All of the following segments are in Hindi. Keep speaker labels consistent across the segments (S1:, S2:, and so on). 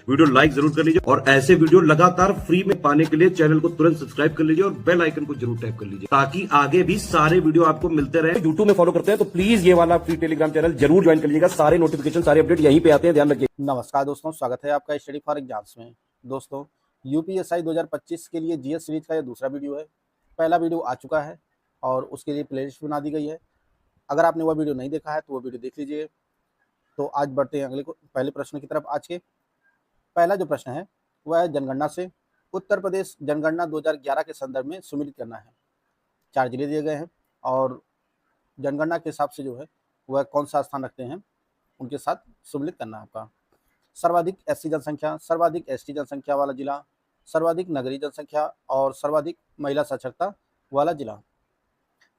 S1: वीडियो लाइक जरूर कर लीजिए और ऐसे वीडियो लगातार फ्री में पाने के लिए चैनल को तुरंत सब्सक्राइब कर लीजिए और बेल आइकन को जरूर टैप कर लीजिए ताकि आगे भी सारे वीडियो आपको मिलते रहे। यूट्यूब में फॉलो करते हैं तो प्लीज ये वाला फ्री टेलीग्राम चैनल जरूर ज्वाइन कर लीजिएगा। सारे नोटिफिकेशन सारे अपडेट यहीं पे आते हैं, ध्यान रखिए।
S2: नमस्कार दोस्तों, स्वागत है आपका स्टडी फॉर एग्जाम्स में। दोस्तों, यूपीएसआई 2025 के लिए जीएस सीरीज का यह दूसरा वीडियो है। पहला वीडियो आ चुका है और उसके लिए प्लेलिस्ट बना दी गई है। अगर आपने वह वीडियो नहीं देखा है तो वह वीडियो देख लीजिए। तो आज बढ़ते हैं पहले प्रश्न की तरफ। आज के पहला जो प्रश्न है वह है जनगणना से। उत्तर प्रदेश जनगणना 2011 के संदर्भ में सुमेलित करना है। 4 जिले दिए गए हैं और जनगणना के हिसाब से जो है वह कौन सा स्थान रखते हैं उनके साथ सुमेलित करना है आपका। सर्वाधिक एससी जनसंख्या, सर्वाधिक एसटी जनसंख्या वाला जिला, सर्वाधिक नगरीय जनसंख्या और सर्वाधिक महिला साक्षरता वाला जिला।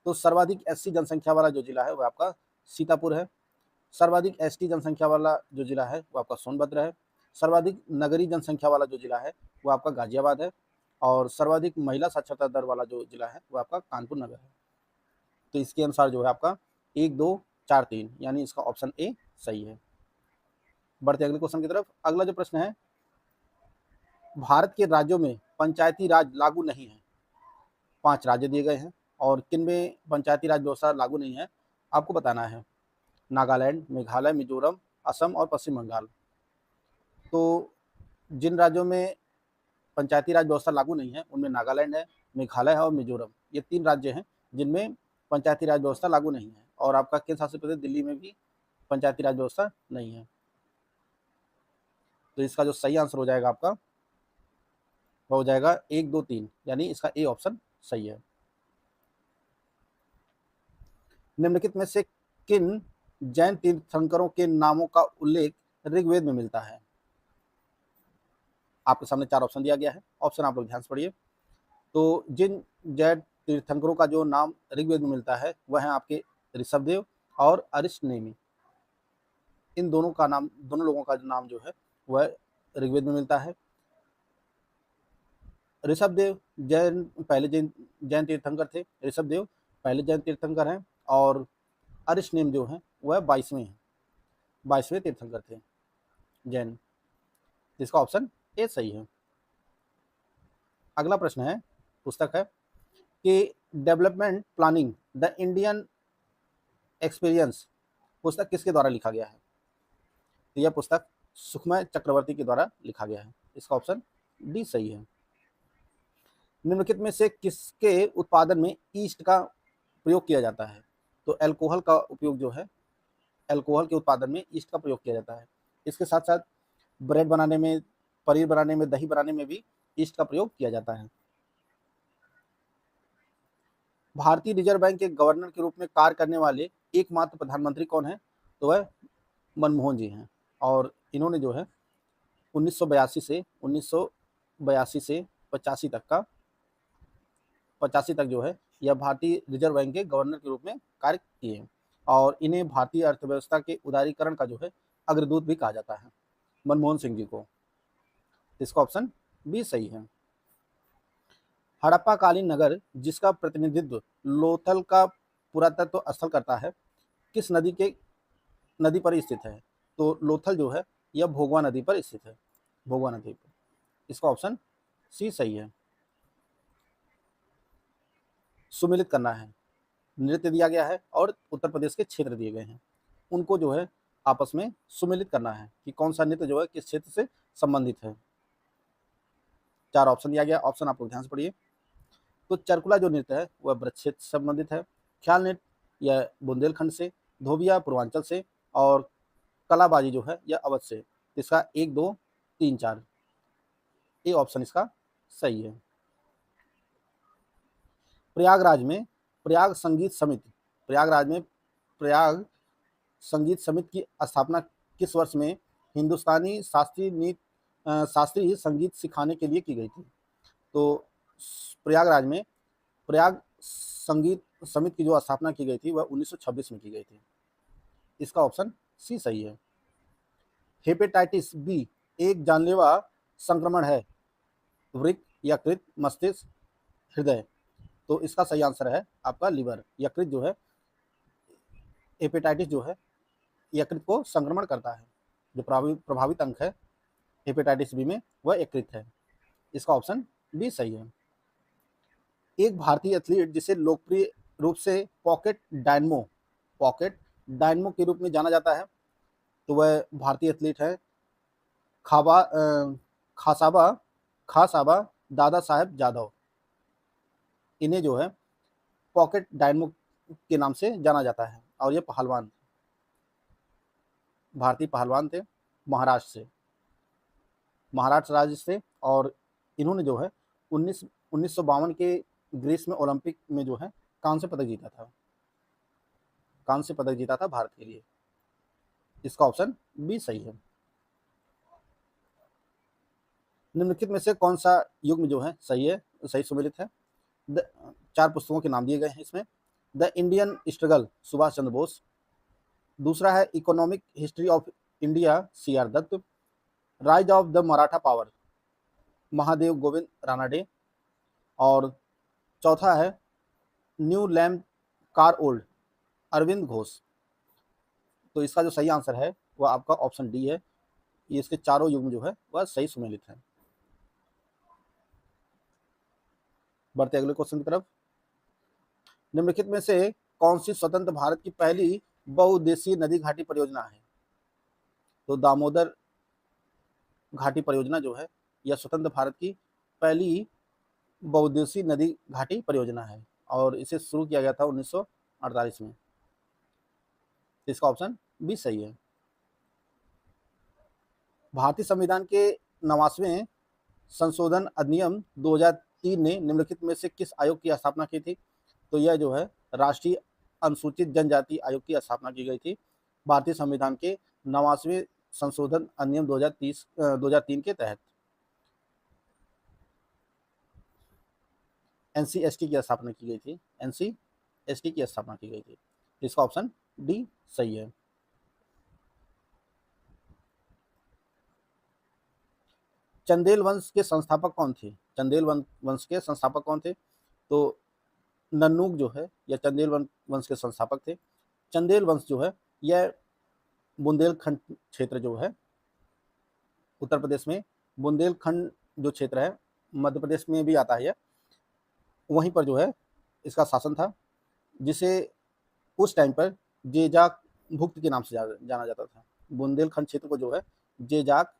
S2: तो सर्वाधिक एससी जनसंख्या वाला जो जिला है वह आपका सीतापुर है। सर्वाधिक एसटी जनसंख्या वाला जो जिला है वो आपका सोनभद्र है। सर्वाधिक नगरीय जनसंख्या वाला जो जिला है वो आपका गाजियाबाद है और सर्वाधिक महिला साक्षरता दर वाला जो जिला है वो आपका कानपुर नगर है। तो इसके अनुसार जो है आपका 1, 2, 4, 3 यानी इसका ऑप्शन ए सही है। बढ़ते अगले क्वेश्चन की तरफ। अगला जो प्रश्न है, भारत के राज्यों में पंचायती राज लागू नहीं है। 5 राज्य दिए गए हैं और किन में पंचायती राज व्यवस्था लागू नहीं है आपको बताना है। नागालैंड, मेघालय, मिजोरम, असम और पश्चिम बंगाल। तो जिन राज्यों में पंचायती राज व्यवस्था लागू नहीं है उनमें नागालैंड है, मेघालय है और मिजोरम। ये 3 राज्य हैं जिनमें पंचायती राज व्यवस्था लागू नहीं है। और आपका केंद्र शासित प्रदेश दिल्ली में भी पंचायती राज व्यवस्था नहीं है। तो इसका जो सही आंसर हो जाएगा आपका वह हो जाएगा 1, 2, 3 यानी इसका ए ऑप्शन सही है। निम्नलिखित में से किन जैन तीर्थंकरों के नामों का उल्लेख ऋग्वेद में मिलता है। आपके सामने 4 ऑप्शन दिया गया है। ऑप्शन आप लोग ध्यान से पढ़िए। तो जिन जैन तीर्थंकरों का जो नाम ऋग्वेद में मिलता है वह है आपके ऋषभदेव और अरिष्टनेमि। इन दोनों लोगों का नाम जो है वह ऋग्वेद में मिलता है। ऋषभदेव पहले जैन तीर्थंकर थे। ऋषभदेव पहले जैन तीर्थंकर हैं और अरिष्टनेम जो है वह 22वें तीर्थंकर थे जैन। इसका ऑप्शन ए सही है। अगला प्रश्न है, पुस्तक है कि development planning the Indian experience पुस्तक किसके द्वारा लिखा गया है। तो यह पुस्तक सुखमय चक्रवर्ती के द्वारा लिखा गया है। इसका ऑप्शन डी सही है। निम्नलिखित में से किसके उत्पादन में ईस्ट का प्रयोग किया जाता है। तो अल्कोहल का उपयोग जो है, अल्कोहल के उत्पादन में ईस्ट का प्रयोग किया जाता है। इसके साथ साथ ब्रेड बनाने में, पनीर बनाने में, दही बनाने में भी ईस्ट का प्रयोग किया जाता है। भारतीय रिजर्व बैंक के गवर्नर के रूप में कार्य करने वाले एकमात्र प्रधानमंत्री कौन है। तो वह मनमोहन जी हैं और इन्होंने जो है 1982 से 85 तक जो है यह भारतीय रिजर्व बैंक के गवर्नर के रूप में कार्य किए और इन्हें भारतीय अर्थव्यवस्था के उदारीकरण का जो है अग्रदूत भी कहा जाता है, मनमोहन सिंह जी को। इसका ऑप्शन बी सही है। हड़प्पा कालीन नगर जिसका प्रतिनिधित्व लोथल का पुरातत्व स्थल करता है किस नदी पर स्थित है। तो लोथल जो है यह भोगवा नदी पर स्थित है, भोगवा नदी पर। इसका ऑप्शन सी सही है। सुमेलित करना है। नृत्य दिया गया है और उत्तर प्रदेश के क्षेत्र दिए गए हैं, उनको जो है आपस में सुमेलित करना है कि कौन सा नृत्य जो है किस क्षेत्र से संबंधित है। 4 ऑप्शन दिया गया। ऑप्शन आप लोग ध्यान से पढ़िए। तो चरकुला जो नृत्य है वह ब्रज क्षेत्र से संबंधित है। ख्याल नृत्य यह बुंदेलखंड से, धोबिया पूर्वांचल से और कलाबाजी जो है यह अवध से। इसका 1, 2, 3, 4 ए ऑप्शन इसका सही है। प्रयागराज में प्रयाग संगीत समिति की स्थापना किस वर्ष में हिंदुस्तानी शास्त्रीय संगीत सिखाने के लिए की गई थी। तो प्रयागराज में प्रयाग संगीत समिति की जो स्थापना की गई थी वह 1926 में की गई थी। इसका ऑप्शन सी सही है। हेपेटाइटिस बी एक जानलेवा संक्रमण है, वृक्क, यकृत, मस्तिष्क, हृदय। तो इसका सही आंसर है आपका लीवर। यकृत जो है, हेपेटाइटिस जो है यकृत को संक्रमण करता है। जो प्रभावित अंग है हेपेटाइटिस बी में वह यकृत है। इसका ऑप्शन बी सही है। एक भारतीय एथलीट जिसे लोकप्रिय रूप से पॉकेट डायनमो के रूप में जाना जाता है, तो वह भारतीय एथलीट है खाबा खासाबा खासाबा दादा साहेब जाधव। इन्हें जो है पॉकेट डायनमो के नाम से जाना जाता है और ये पहलवान, भारतीय पहलवान थे, महाराष्ट्र राज्य से। और इन्होंने जो है 1952 के ग्रीस में ओलंपिक में जो है कांस्य पदक जीता था भारत के लिए। इसका ऑप्शन बी सही है। निम्नलिखित में से कौन सा युग्म जो है सही सुमेलित है? 4 पुस्तकों के नाम दिए गए हैं इसमें। The Indian struggle Subhash Chandra Bose, दूसरा है economic history of India C R Dutt, rise of the Maratha power Mahadev Govind Ranade, और चौथा है new lamp car old Aurobindo Ghosh. तो इसका जो सही आंसर है वह आपका ऑप्शन डी है। ये इसके चारों युग्म जो है वह सही सुमेलित है। बढ़ते अगले क्वेश्चन की तरफ। निम्नलिखित में से कौन सी स्वतंत्र भारत की पहली बहुउद्देशीय नदी घाटी परियोजना है? तो दामोदर घाटी परियोजना जो है यह स्वतंत्र भारत की पहली बहुउद्देशीय नदी घाटी परियोजना है और इसे शुरू किया गया था 1948 में। इसका ऑप्शन बी सही है। भारतीय संविधान के 89वें संशोधन अधिनियम 2003 ने निम्नलिखित में से किस आयोग की स्थापना की थी? तो यह जो है राष्ट्रीय अनुसूचित जनजाति आयोग की स्थापना की गई थी भारतीय संविधान के 89वें संशोधन अधिनियम 2003 के तहत। एनसीएसटी की स्थापना की गई थी, एनसीएसटी की स्थापना की गई थी। इसका ऑप्शन डी सही है। चंदेल वंश के संस्थापक कौन थे? चंदेल वंश के संस्थापक कौन थे? तो नन्नूक जो है यह चंदेल वंश के संस्थापक थे। चंदेल वंश जो है यह बुंदेलखंड क्षेत्र जो है उत्तर प्रदेश में, बुंदेलखंड जो क्षेत्र है मध्य प्रदेश में भी आता है, वहीं पर जो है इसका शासन था, जिसे उस टाइम पर जेजाक भुक्त के नाम से जाना जाता था। बुंदेलखंड क्षेत्र को जो है जेजाक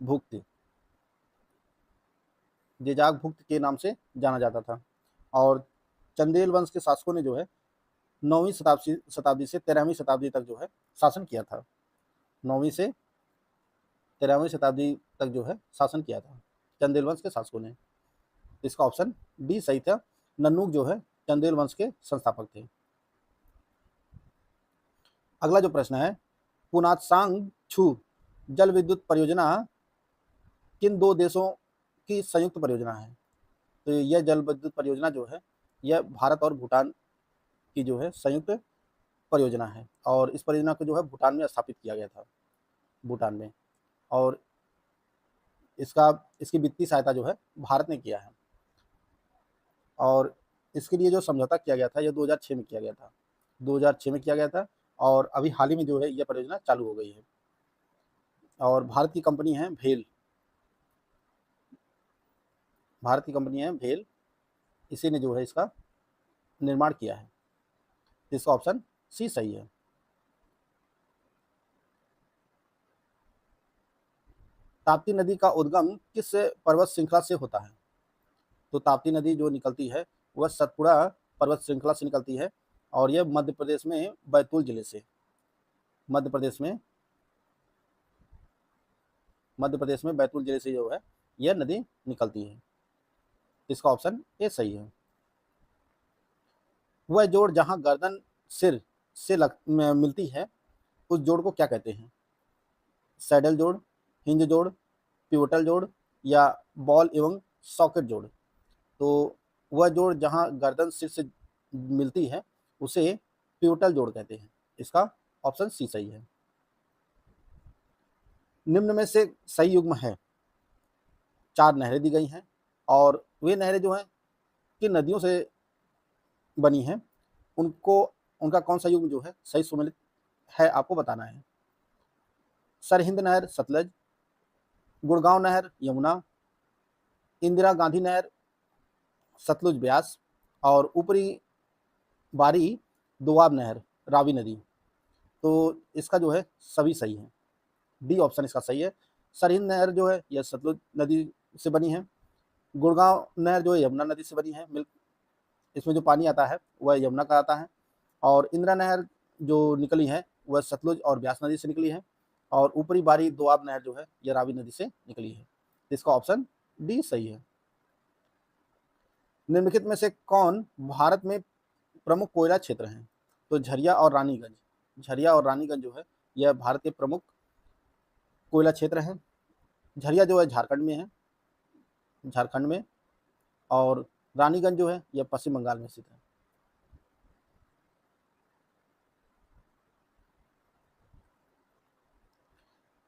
S2: भुक्त के नाम से जाना जाता था। और चंदेल वंश के शासकों ने जो है 9वीं शताब्दी से 13वीं शताब्दी तक जो है शासन किया था। 9वीं से 13वीं शताब्दी तक जो है शासन किया था चंदेल वंश के शासकों ने। इसका ऑप्शन डी सही था। नन्नूक जो है चंदेल वंश के संस्थापक थे। अगला जो प्रश्न है, पुनातसांग छू जल विद्युत परियोजना किन 2 देशों की संयुक्त परियोजना है? तो यह जल विद्युत परियोजना जो है यह भारत और भूटान की जो है संयुक्त परियोजना है और इस परियोजना को जो है भूटान में स्थापित किया गया था, भूटान में। और इसकी वित्तीय सहायता जो है भारत ने किया है और इसके लिए जो समझौता किया गया था यह 2006 में किया गया था, 2006 में किया गया था और अभी हाल ही में जो है यह परियोजना चालू हो गई है। और भारत की कंपनी है भेल, इसी ने जो है इसका निर्माण किया है। इसका ऑप्शन सी सही है। ताप्ती नदी का उद्गम किस पर्वत श्रृंखला से होता है? तो ताप्ती नदी जो निकलती है वह सतपुड़ा पर्वत श्रृंखला से निकलती है और यह मध्य प्रदेश में बैतूल जिले से जो है यह नदी निकलती है। इसका ऑप्शन ए सही है। वह जोड़ जहां गर्दन सिर से मिलती है उस जोड़ को क्या कहते हैं? सैडल जोड़, हिंज जोड़, पिवोटल जोड़ या बॉल एवं सॉकेट जोड़। तो वह जोड़ जहां गर्दन सिर से मिलती है उसे पिवोटल जोड़ कहते हैं। इसका ऑप्शन सी सही है। निम्न में से सही युग्म है। 4 नहरें दी गई हैं और वे नहरें जो हैं किन नदियों से बनी हैं, उनका कौन सा युग्म जो है सही सुमेलित है आपको बताना है। सरहिंद नहर सतलज, गुड़गांव नहर यमुना, इंदिरा गांधी नहर सतलुज ब्यास, और ऊपरी बारी दोआब नहर रावी नदी। तो इसका जो है सभी सही है, डी ऑप्शन इसका सही है। सरहिंद नहर जो है यह सतलुज नदी से बनी है। गुड़गांव नहर जो है यमुना नदी से बनी है, इसमें जो पानी आता है वह यमुना का आता है। और इंदिरा नहर जो निकली है वह सतलुज और ब्यास नदी से निकली है। और ऊपरी बारी दोआब नहर जो है यह रावी नदी से निकली है। इसका ऑप्शन डी सही है। निम्नलिखित में से कौन भारत में प्रमुख कोयला क्षेत्र हैं? तो झरिया और रानीगंज जो है यह भारत के प्रमुख कोयला क्षेत्र हैं। झरिया जो है झारखंड में, और रानीगंज जो है यह पश्चिम बंगाल में स्थित है।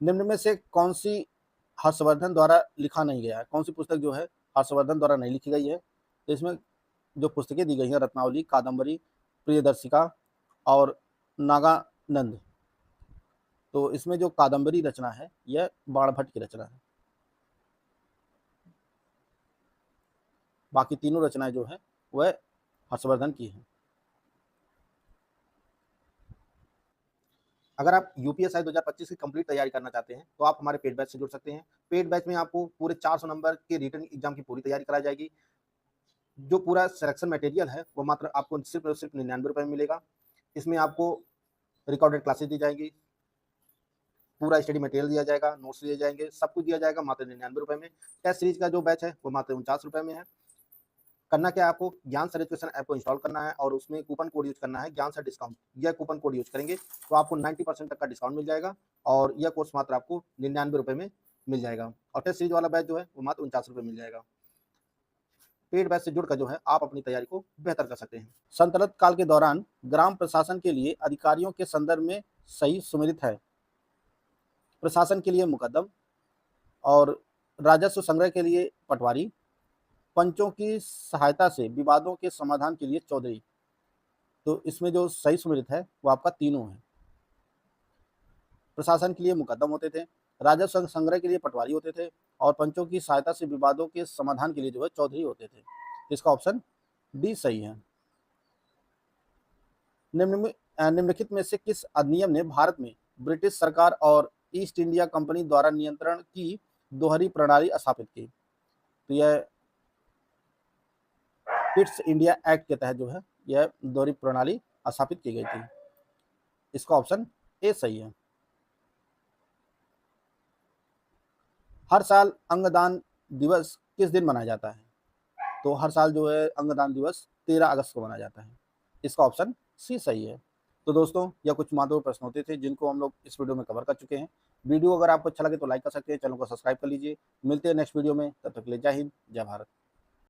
S2: निम्न में से कौन सी हर्षवर्धन द्वारा लिखा नहीं गया है? कौन सी पुस्तक जो है हर्षवर्धन द्वारा नहीं लिखी गई है? तो इसमें जो पुस्तकें दी गई हैं रत्नावली, कादम्बरी, प्रियदर्शिका और नागानंद। तो इसमें जो कादम्बरी रचना है यह बाणभट्ट की रचना है। बाकी तीनों रचनाएं जो है वह हर्षवर्धन की हैं। अगर आप यूपीएसआई 2025 की कंप्लीट तैयारी करना चाहते हैं तो आप हमारे पेड बैच से जुड़ सकते हैं। पेड बैच में आपको पूरे 400 नंबर के रिटन एग्जाम की पूरी तैयारी कराई जाएगी। जो पूरा सिलेक्शन मटेरियल है वो मात्र आपको सिर्फ और सिर्फ 99 रुपये में मिलेगा। इसमें आपको रिकॉर्डेड क्लासेस दी जाएंगी, पूरा स्टडी मटेरियल दिया जाएगा, नोट्स दिए जाएंगे, सब कुछ दिया जाएगा मात्र 99 रुपये में। टेस्ट सीरीज का जो बैच है वो मात्र 49 रुपये में है। करना क्या है, आपको ज्ञान सर एजुकेशन ऐप को इंस्टॉल करना है और उसमें कूपन कोड यूज करना है, ज्ञान सर डिस्काउंट। यह कूपन कोड यूज करेंगे तो आपको 90% तक का डिस्काउंट मिल जाएगा और यह कोर्स मात्र आपको 99 रुपये में मिल जाएगा। और टेस्ट सीरीज वाला बैच जो है वो मात्र 49 रुपये मिल जाएगा। पेड बैच से जुड़कर जो है आप अपनी तैयारी को बेहतर कर सकते हैं। संतलत काल के दौरान ग्राम प्रशासन के लिए अधिकारियों के संदर्भ में सही सुमेलित है। प्रशासन के लिए मुकद्दम, और राजस्व संग्रह के लिए पटवारी, पंचों की सहायता से विवादों के समाधान के लिए चौधरी। तो इसमें जो सही सुमेलित है वो आपका तीनों है। प्रशासन के लिए मुकद्दम होते थे, राजस्व संग्रह के लिए पटवारी होते थे, और पंचों की सहायता से विवादों के समाधान के लिए जो है चौधरी होते थे। इसका ऑप्शन डी सही है। निम्नलिखित में से किस अधिनियम ने भारत में ब्रिटिश सरकार और ईस्ट इंडिया कंपनी द्वारा नियंत्रण की दोहरी प्रणाली स्थापित की? तो यह ईस्ट इंडिया एक्ट के तहत जो है यह दोहरी प्रणाली स्थापित की गई थी। इसका ऑप्शन ए सही है। हर साल अंगदान दिवस किस दिन मनाया जाता है? तो हर साल जो है अंगदान दिवस 13 अगस्त को मनाया जाता है। इसका ऑप्शन सी सही है। तो दोस्तों यह कुछ महत्वपूर्ण प्रश्न होते थे जिनको हम लोग इस वीडियो में कवर कर चुके हैं। वीडियो अगर आपको अच्छा लगे तो लाइक कर सकते हैं, चैनल को सब्सक्राइब कर लीजिए। मिलते हैं नेक्स्ट वीडियो में, तब तक के लिए जय हिंद, जय भारत।